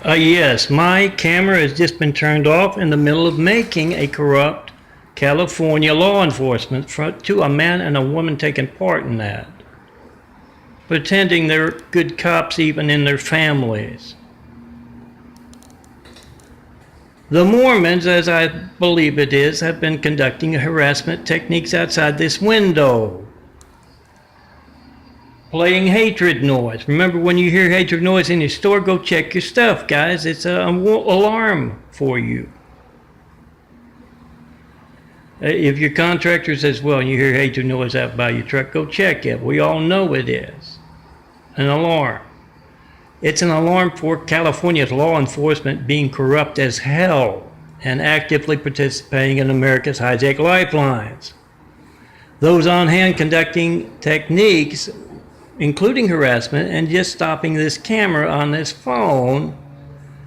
Yes, my camera has just been turned off in the middle of making a corrupt California law enforcement to a man and a woman taking part in that, pretending they're good cops even in their families. The Mormons, as I believe it is, have been conducting harassment techniques outside this window. Playing hatred noise. Remember, when you hear hatred noise in your store, go check your stuff, guys. It's an alarm for you. If your contractor says, well, you hear hatred noise out by your truck, go check it. We all know it is an alarm. It's an alarm for California's law enforcement being corrupt as hell and actively participating in America's hijacked lifelines. Those on hand conducting techniques, including harassment, and just stopping this camera on this phone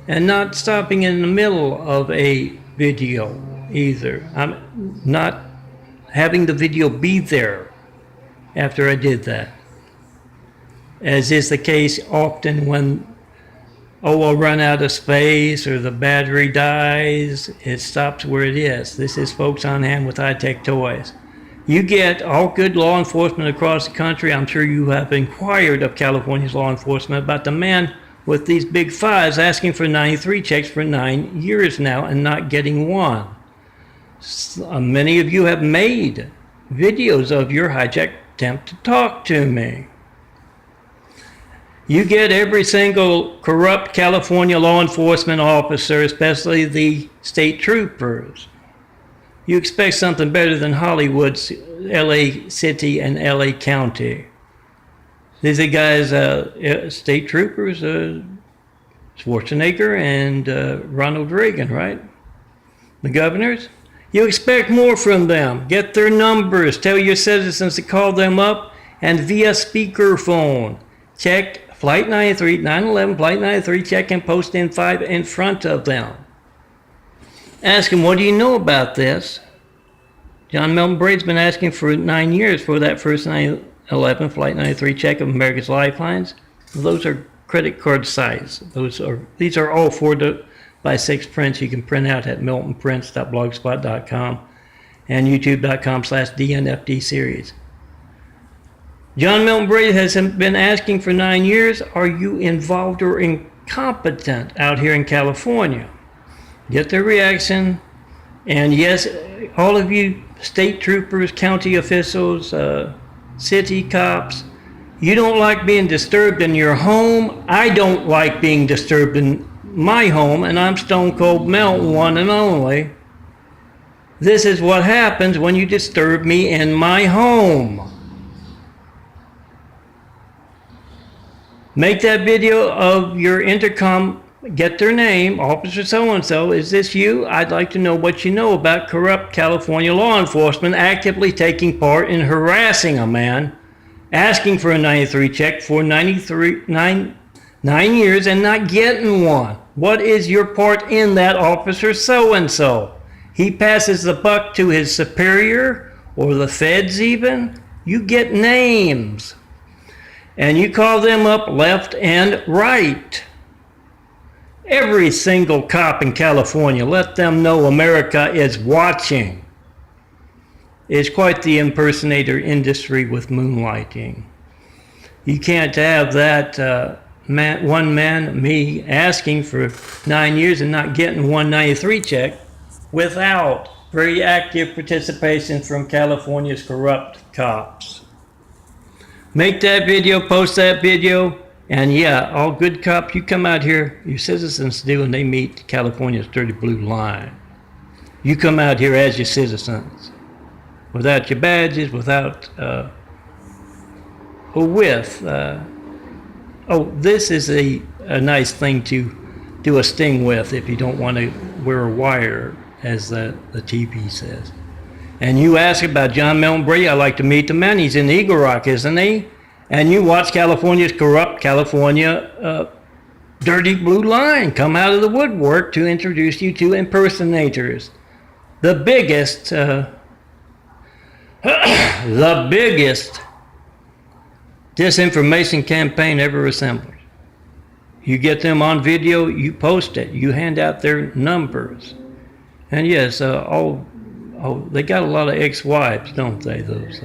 and not stopping in the middle of a video either. I'm not having the video be there after I did that, as is the case often when, I'll run out of space or the battery dies, it stops where it is. This is folks on hand with high-tech toys. You get all good law enforcement across the country. I'm sure you have inquired of California's law enforcement about the man with these big fives asking for 93 checks for 9 years now and not getting one. Many of you have made videos of your hijack attempt to talk to me. You get every single corrupt California law enforcement officer, especially the state troopers. You expect something better than Hollywood's LA City and LA County. These are guys, state troopers, Schwarzenegger and Ronald Reagan, right? The governors. You expect more from them. Get their numbers. Tell your citizens to call them up and via speakerphone. Check Flight 93, 911, Flight 93, check and post in 5 in front of them. Ask them, what do you know about this? John Melton Braid's been asking for 9 years for that first 911 Flight 93 check of America's lifelines. Those are credit card size. These are all 4x6 prints you can print out at miltonprints.blogspot.com and youtube.com/DNFD series. John Melton Braid has been asking for 9 years, are you involved or incompetent out here in California? Get their reaction. And yes, all of you state troopers, county officials, city cops, you don't like being disturbed in your home. I don't like being disturbed in my home, and I'm Stone Cold Melton, one and only. This is what happens when you disturb me in my home. Make that video of your intercom, get their name, Officer so-and-so, is this you? I'd like to know what you know about corrupt California law enforcement actively taking part in harassing a man, asking for a 93 check for 9 years and not getting one. What is your part in that, Officer so-and-so? He passes the buck to his superior or the feds even. You get names. And you call them up left and right. Every single cop in California, let them know America is watching. It's quite the impersonator industry with moonlighting. You can't have that one man, me, asking for 9 years and not getting 193 check without very active participation from California's corrupt cops. Make that video, post that video, and yeah, all good cops, you come out here, your citizens do, and they meet California's dirty blue line. You come out here as your citizens, without your badges, without, or with. This is a nice thing to do a sting with if you don't want to wear a wire, as the TV says. And you ask about John Melton Braid, I'd like to meet the man. He's in Eagle Rock, isn't he? And you watch California's corrupt California dirty blue line come out of the woodwork to introduce you to impersonators. The biggest disinformation campaign ever assembled. You get them on video, you post it, you hand out their numbers. And yes, they got a lot of ex-wives, don't they, those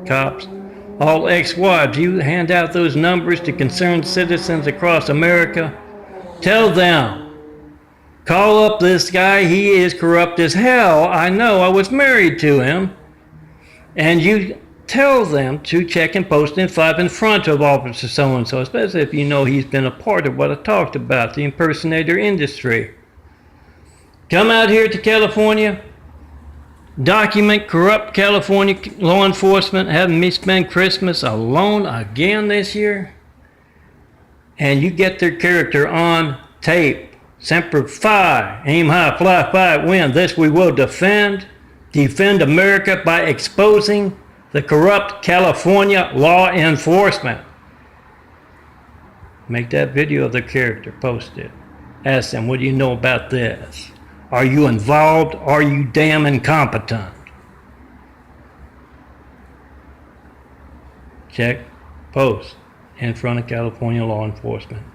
cops? All ex-wives, you hand out those numbers to concerned citizens across America. Tell them, call up this guy, he is corrupt as hell. I know, I was married to him. And you tell them to check and post in 5 in front of Officer so-and-so, especially if you know he's been a part of what I talked about, the impersonator industry. Come out here to California, document corrupt California law enforcement having me spend Christmas alone again this year, and you get their character on tape. Semper Fi, aim high, fly high, win. This we will defend America by exposing the corrupt California law enforcement. Make that video of the character, post it. Ask them, what do you know about this? Are you involved? Are you damn incompetent? Check, post in front of California law enforcement.